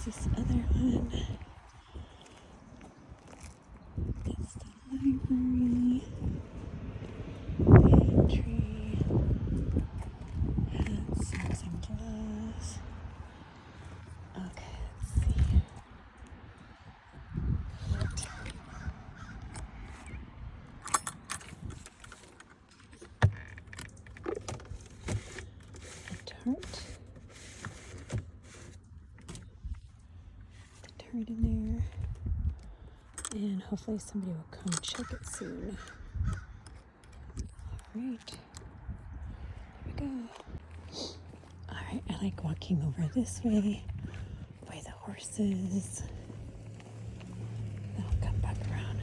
this other one. It's the library. Pantry. Hats, socks, and gloves. Okay, let's see. A tart. The tart in there. And hopefully somebody will come check it soon. Alright. There we go. Alright, I like walking over this way by the horses. Then I'll come back around.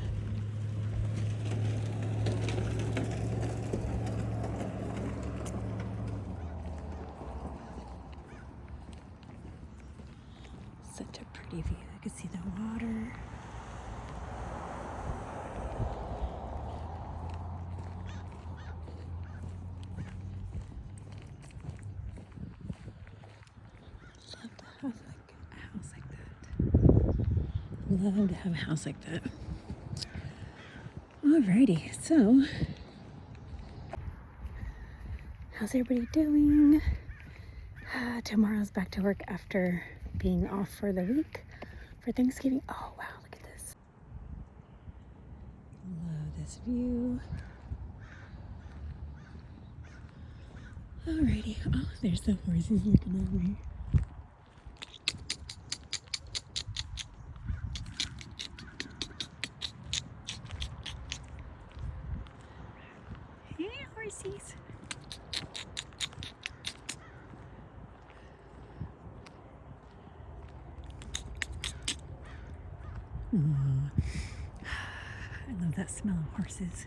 Such a pretty view. I can see the water. Love to have a house like that. Alrighty, so how's everybody doing? Tomorrow's back to work after being off for the week for Thanksgiving. Oh wow, look at this. Love this view. Alrighty, oh, there's the horses looking at me. Horsies. Oh, I love that smell of horses.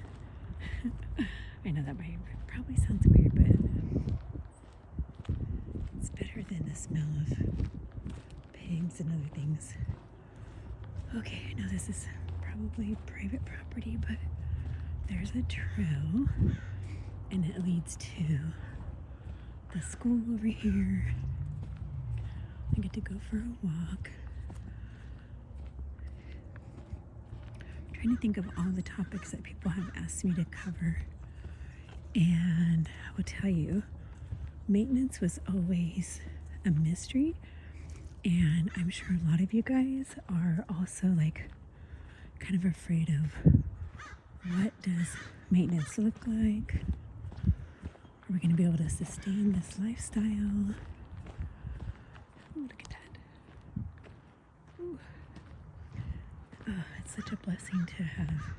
I know that probably sounds weird, but it's better than the smell of pigs and other things. Okay, I know this is probably private property, but there's a trail. And it leads to the school over here. I get to go for a walk. I'm trying to think of all the topics that people have asked me to cover. And I will tell you, maintenance was always a mystery. And I'm sure a lot of you guys are also like kind of afraid of what does maintenance look like? Are we going to be able to sustain this lifestyle? Oh, look at that. Ooh. Oh, it's such a blessing to have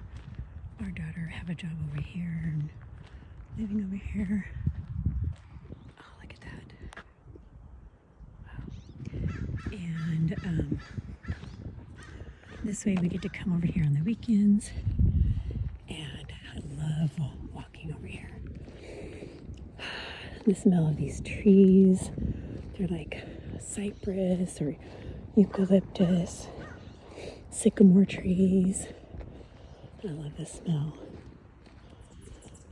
our daughter have a job over here and living over here. Oh, look at that. Wow. And this way we get to come over here on the weekends. And I love walking over here. The smell of these trees, they're like cypress or eucalyptus, sycamore trees. I love the smell.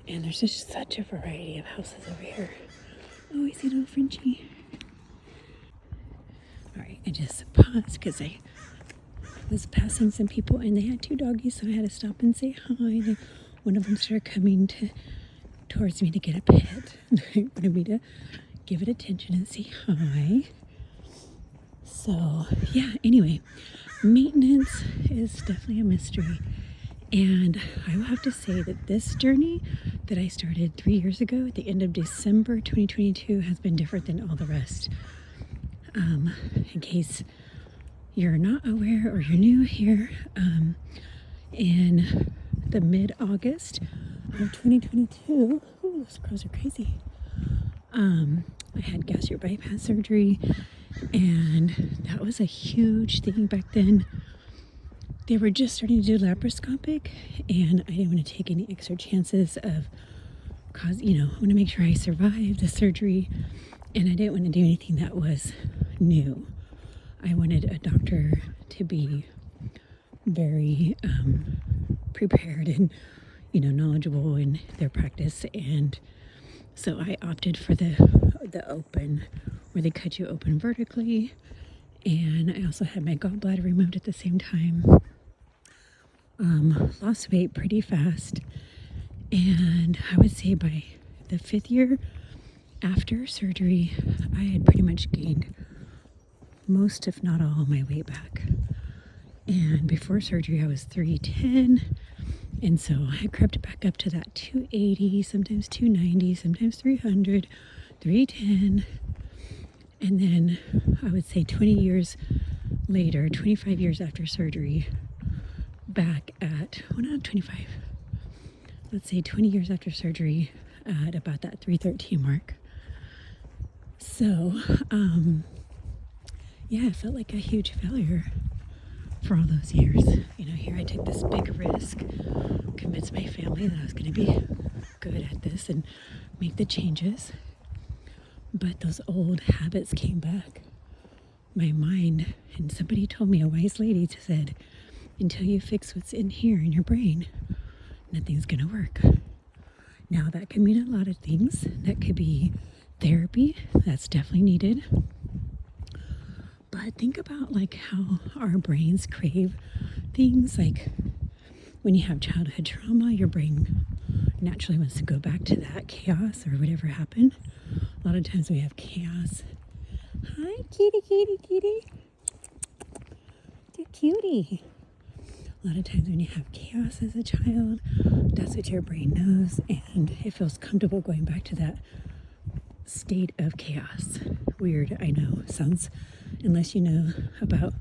And there's just such a variety of houses over here. Oh, I see a little Frenchie. Alright, I just paused because I was passing some people and they had two doggies, so I had to stop and say hi. And one of them started coming towards me to get a pet. They wanted me to give it attention and say hi. So yeah, anyway, maintenance is definitely a mystery. And I will have to say that this journey that I started 3 years ago at the end of December 2022 has been different than all the rest. In case you're not aware or you're new here, in the mid-August of 2022, those crows are crazy. I had gastric bypass surgery, and that was a huge thing back then. They were just starting to do laparoscopic, and I didn't want to take any extra chances of I want to make sure I survived the surgery, and I didn't want to do anything that was new. I wanted a doctor to be very prepared and knowledgeable in their practice, and so I opted for the open, where they cut you open vertically, And I also had my gallbladder removed at the same time. Lost weight pretty fast. And I would say by the 5th year after surgery, I had pretty much gained most, if not all, of my weight back. And before surgery, I was 310. And so I crept back up to that 280, sometimes 290, sometimes 300, 310. And then I would say 20 years later, 25 years after surgery, back at, well, not 25, let's say 20 years after surgery at about that 313 mark. So, yeah, it felt like a huge failure for all those years. You know, here I took this big risk, convinced my family that I was going to be good at this and make the changes. But those old habits came back. My mind, and somebody told me, a wise lady said, until you fix what's in here in your brain, nothing's going to work. Now that could mean a lot of things. That could be therapy. That's definitely needed. But think about like how our brains crave things. Like when you have childhood trauma, your brain naturally wants to go back to that chaos or whatever happened. A lot of times we have chaos. Hi, kitty, kitty, kitty. You're cutie. A lot of times when you have chaos as a child, that's what your brain knows, and it feels comfortable going back to that state of chaos. Weird, I know. Sounds, unless you know about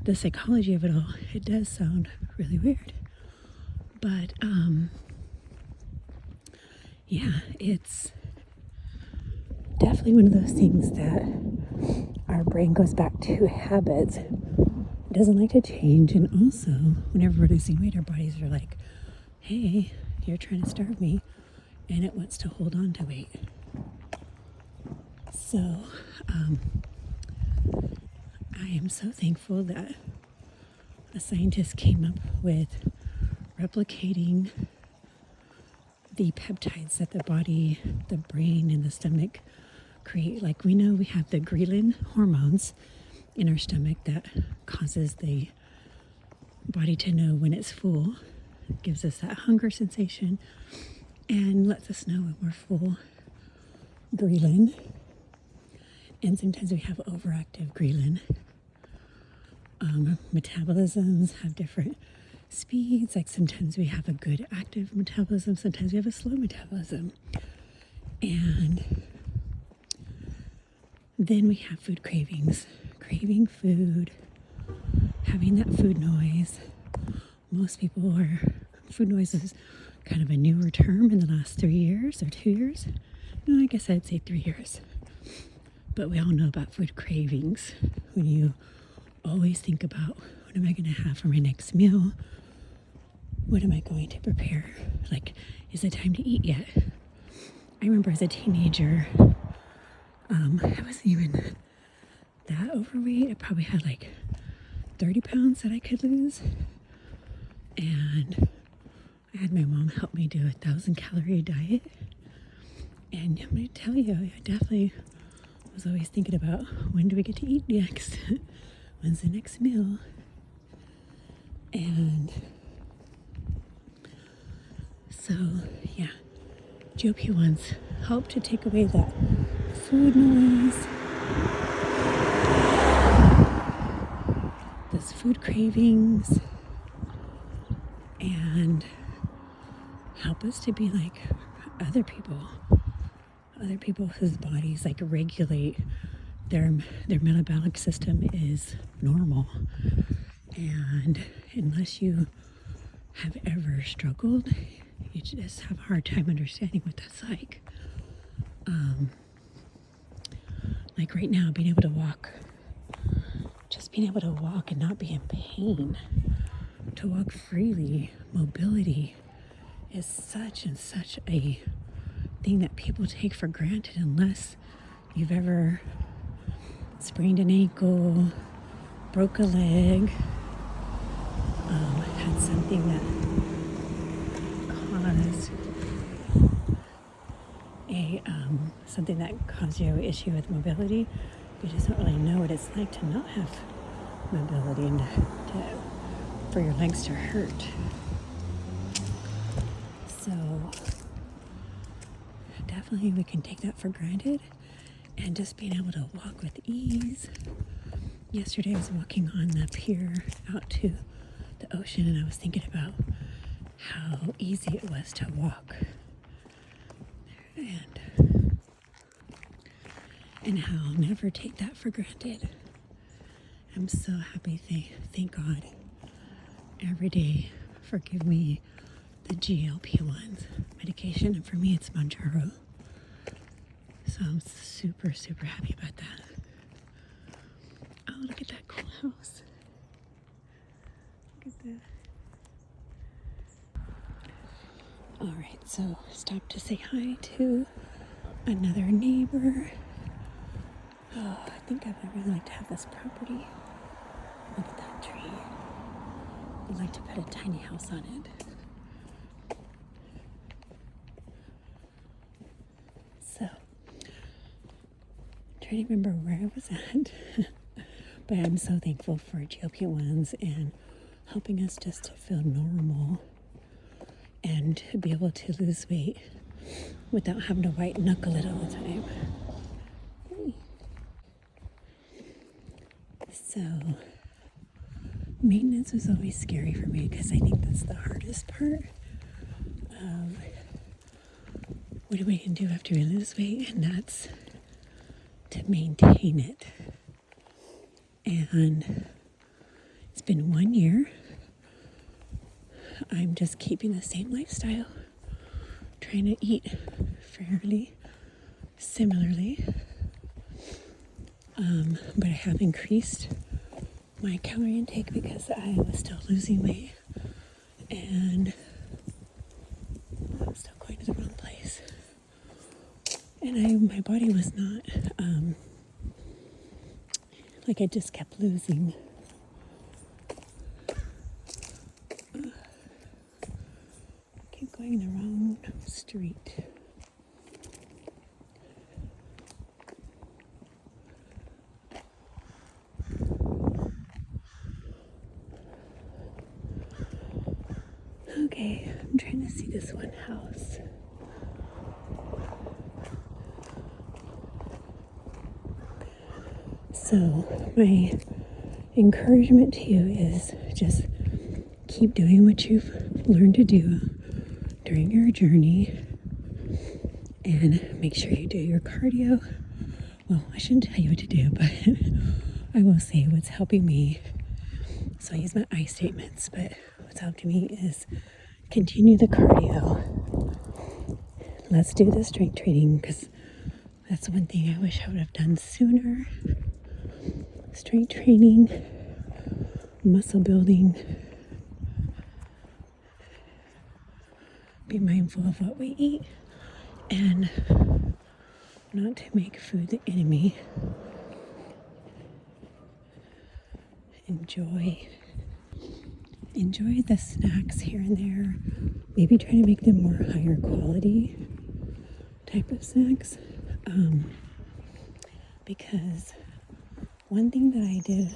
the psychology of it all, it does sound really weird. But, yeah, it's definitely one of those things that our brain goes back to habits. It doesn't like to change. And also, whenever we're losing weight, our bodies are like, hey, you're trying to starve me. And it wants to hold on to weight. So, I am so thankful that a scientist came up with replicating the peptides that the body, the brain, and the stomach create. Like we know we have the ghrelin hormones in our stomach that causes the body to know when it's full. It gives us that hunger sensation and lets us know when we're full. Ghrelin. And sometimes we have overactive ghrelin. Metabolisms have different speeds. Like sometimes we have a good active metabolism, sometimes we have a slow metabolism. And then we have food cravings, craving food, having that food noise. Most people are, food noise is kind of a newer term in the last 3 years or 2 years. No, I guess I'd say 3 years. But we all know about food cravings. When you always think about, what am I going to have for my next meal? What am I going to prepare? Like, is it time to eat yet? I remember as a teenager, I wasn't even that overweight. I probably had like 30 pounds that I could lose. And I had my mom help me do a 1,000-calorie diet. And I'm going to tell you, I definitely was always thinking about, when do we get to eat next? When's the next meal? And so, yeah, GLP1s help to take away that food noise, those food cravings, and help us to be like other people whose bodies like regulate their metabolic system is normal. And unless you have ever struggled, you just have a hard time understanding what that's like. Like right now, being able to walk, just being able to walk and not be in pain, to walk freely, mobility is such a thing that people take for granted unless you've ever sprained an ankle, broke a leg, had something that caused something that caused you an issue with mobility. you just don't really know what it's like to not have mobility and for your legs to hurt. So definitely we can take that for granted, and just being able to walk with ease. Yesterday I was walking on the pier out to the ocean, and I was thinking about how easy it was to walk, and how I'll never take that for granted. I'm so happy, thank God, every day for giving me the GLP1 medication, and for me it's Mounjaro. So I'm super, super happy about that. Oh, look at that cool house. Look at that. All right, so stop to say hi to another neighbor. Oh, I think I would really like to have this property. Look at that tree. I'd like to put a tiny house on it. So, I'm trying to remember where I was at. But I'm so thankful for GLP-1s and helping us just to feel normal and to be able to lose weight without having to white knuckle it all the time. So, maintenance was always scary for me, because I think that's the hardest part of what are we going to do after we lose weight, and that's to maintain it. And it's been 1 year. I'm just keeping the same lifestyle, trying to eat fairly similarly. But I have increased my calorie intake because I was still losing weight, and I'm still going to the wrong place. And my body was not, like I just kept losing. Keep going the wrong street. Okay, I'm trying to see this one house. So my encouragement to you is just keep doing what you've learned to do during your journey, and make sure you do your cardio. Well, I shouldn't tell you what to do, but I will say what's helping me. So I use my I statements, but what's helping me is continue the cardio. Let's do the strength training, because that's one thing I wish I would have done sooner. Strength training, muscle building. Be mindful of what we eat, and not to make food the enemy. Enjoy the snacks here and there. Maybe try to make them more higher quality type of snacks. Because one thing that I did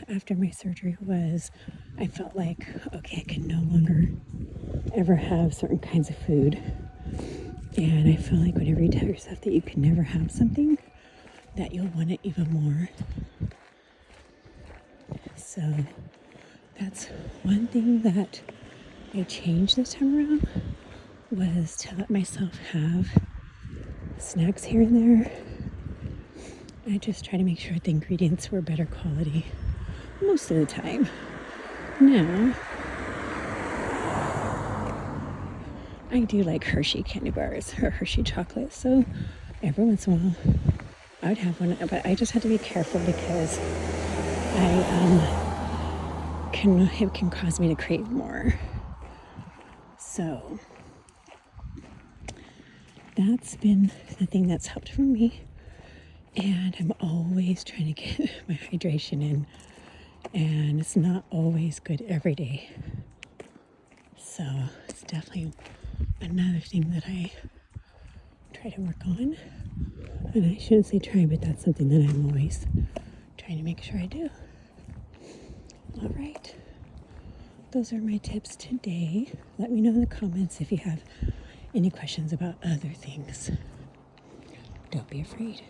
after my surgery was I felt like, okay, I can no longer ever have certain kinds of food. And I feel like whenever you tell yourself that you can never have something, that you'll want it even more. So that's one thing that I changed this time around, was to let myself have snacks here and there. I just try to make sure the ingredients were better quality most of the time. Now, I do like Hershey candy bars or Hershey chocolate, so every once in a while I would have one, but I just have to be careful because it can cause me to crave more. So that's been the thing that's helped for me, and I'm always trying to get my hydration in, and it's not always good every day. So it's definitely another thing that I try to work on. And I shouldn't say try, but that's something that I'm always trying to make sure I do. All right. Those are my tips today. Let me know in the comments if you have any questions about other things. Don't be afraid.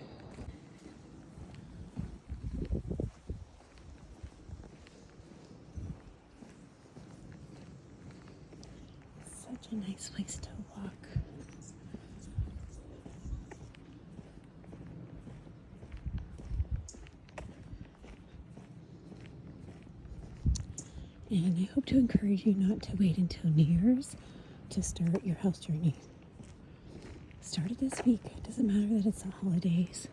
Such a nice place to walk. And I hope to encourage you not to wait until New Year's to start your health journey. Start it this week. It doesn't matter that it's the holidays,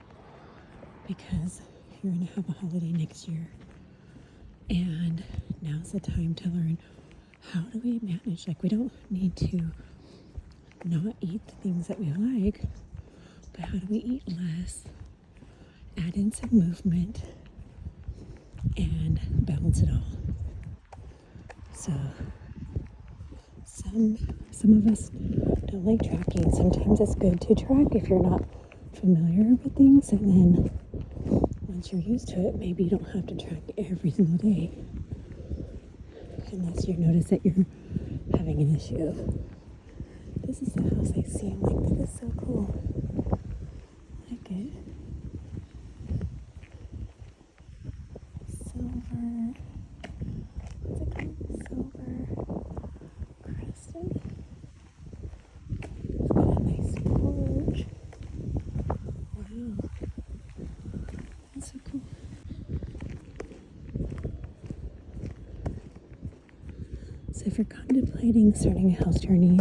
because you're going to have a holiday next year. And now's the time to learn, how do we manage? Like, we don't need to not eat the things that we like, but how do we eat less, add in some movement, and balance it all. So some of us don't like tracking. Sometimes it's good to track if you're not familiar with things, and then once you're used to it, maybe you don't have to track every single day unless you notice that you're having an issue. This is the house I see. I'm like, this is so cool. I like it. Silver. What's it called? Silver crested. It's got a nice porch. Wow. That's so cool. So if you're contemplating starting a health journey,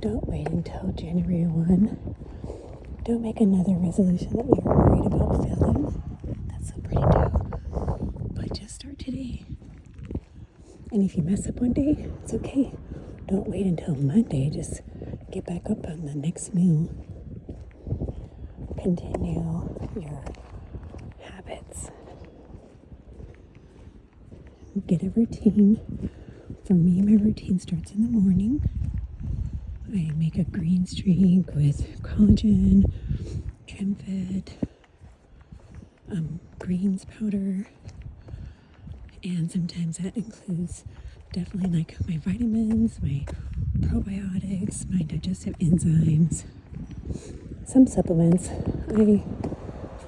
don't wait until January 1. Don't make another resolution that you're worried about failing. That's so pretty too. But just start today. And if you mess up one day, it's okay. Don't wait until Monday. Just get back up on the next meal. Continue your habits. Get a routine. For me, my routine starts in the morning. I make a greens drink with collagen, trim-fed, greens powder, and sometimes that includes definitely like my vitamins, my probiotics, my digestive enzymes, some supplements. I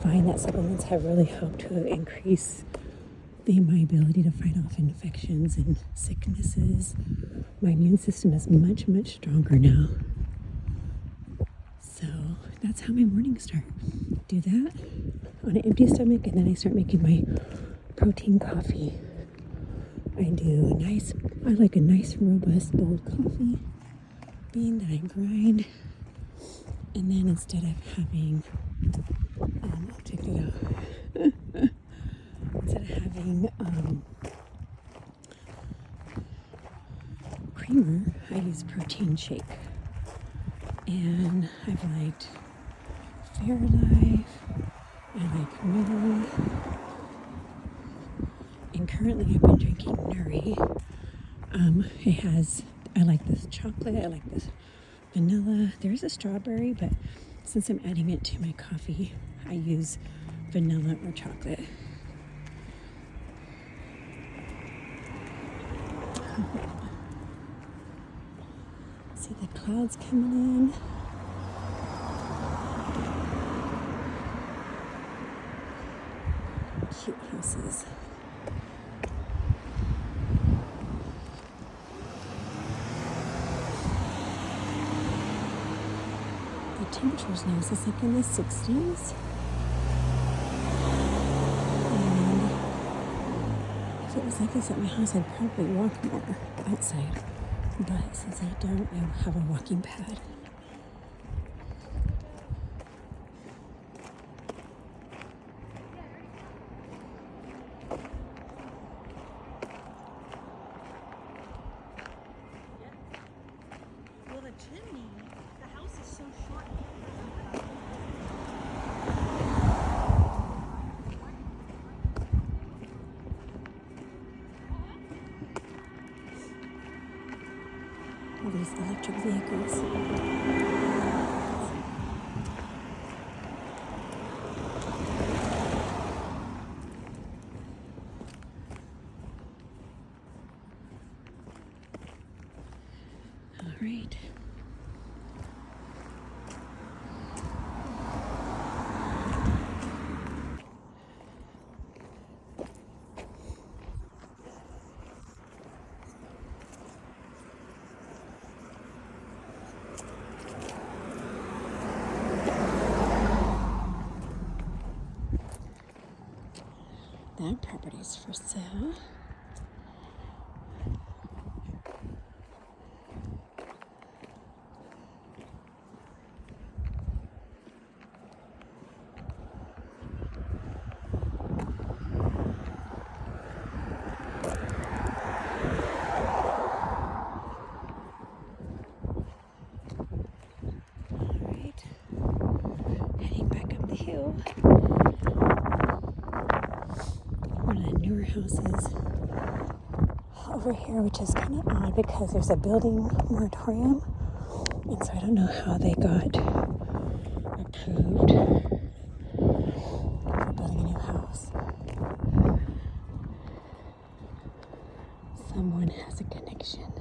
find that supplements have really helped to increase my ability to fight off infections and sicknesses. My immune system is much, much stronger now. So that's how my mornings start. Do that on an empty stomach, and then I start making my protein coffee. I like a nice, robust, bold coffee bean that I grind. And then instead of having, check it out. Instead of having creamer, I use protein shake. And I've liked Fairlife, I like Milo, and currently I've been drinking Nuri. I like this chocolate, I like this vanilla. There's a strawberry, but since I'm adding it to my coffee, I use vanilla or chocolate. See the clouds coming in. Cute houses. The temperature's nice. It's like in the 60s. And if it was like this at my house, I'd probably walk more outside. But since I don't, I have a walking pad. Well, the chimney, the house is so short. All these electric vehicles. That property's for sale. Alright. Heading back up the hill. One of the newer houses over here, which is kind of odd because there's a building moratorium, and so I don't know how they got approved for building a new house. Someone has a connection.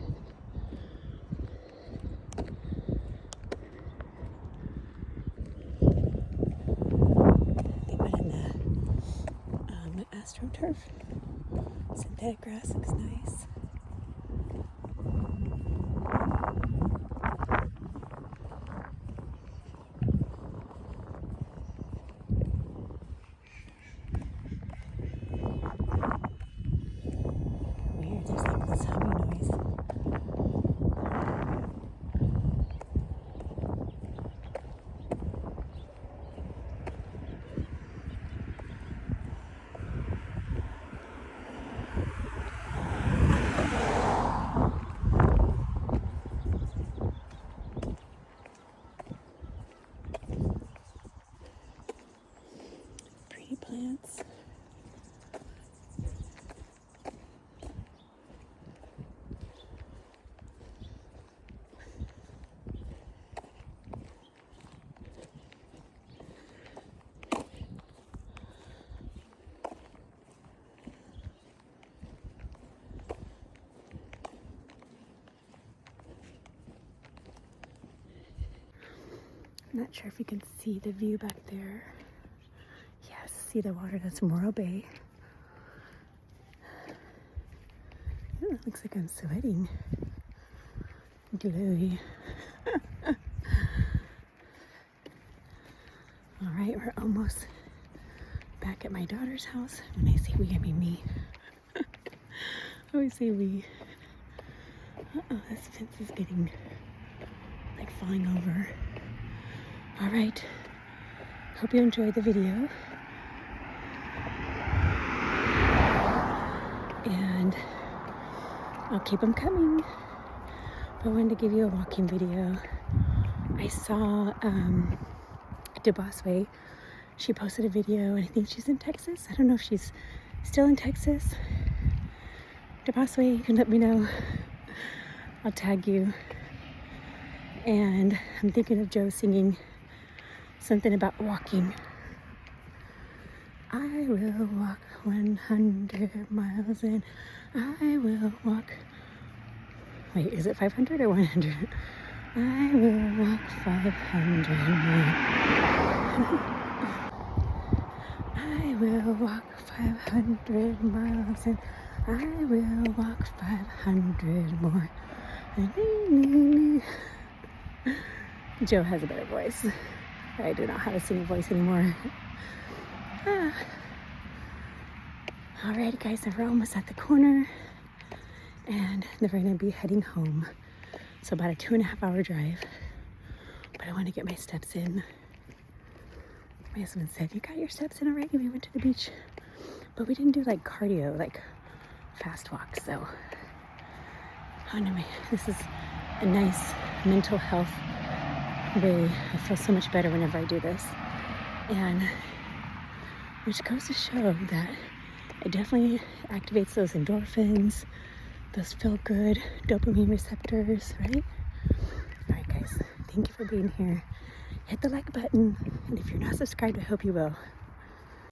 They put in the AstroTurf. Synthetic grass looks nice. Weird, there's like this humming noise. Pretty plants. I'm not sure if you can see the view back there. Yes, see the water, that's Morro Bay. Ooh, it looks like I'm sweating. Glowy. All right, we're almost back at my daughter's house. When I say we, I mean me. I always say we. Uh-oh, this fence is getting like falling over. All right, hope you enjoyed the video. And I'll keep them coming. But I wanted to give you a walking video. I saw DeBossway. She posted a video, and I think she's in Texas. I don't know if she's still in Texas. DeBossway, you can let me know. I'll tag you. And I'm thinking of Joe singing something about walking. I will walk 100 miles and I will walk. Wait, is it 500 or 100? I will walk 500 miles. I will walk 500 miles and I will walk 500 more. Joe has a better voice. I do not have a singing voice anymore. Alright guys, so we're almost at the corner and then we're going to be heading home. So about a 2.5 hour drive. But I want to get my steps in. My husband said, you got your steps in already? We went to the beach. But we didn't do like cardio, like fast walks. So anyway, this is a nice mental health way. I feel so much better whenever I do this. And which goes to show that it definitely activates those endorphins, those feel-good dopamine receptors, right? All right, guys, thank you for being here. Hit the like button, and if you're not subscribed, I hope you will.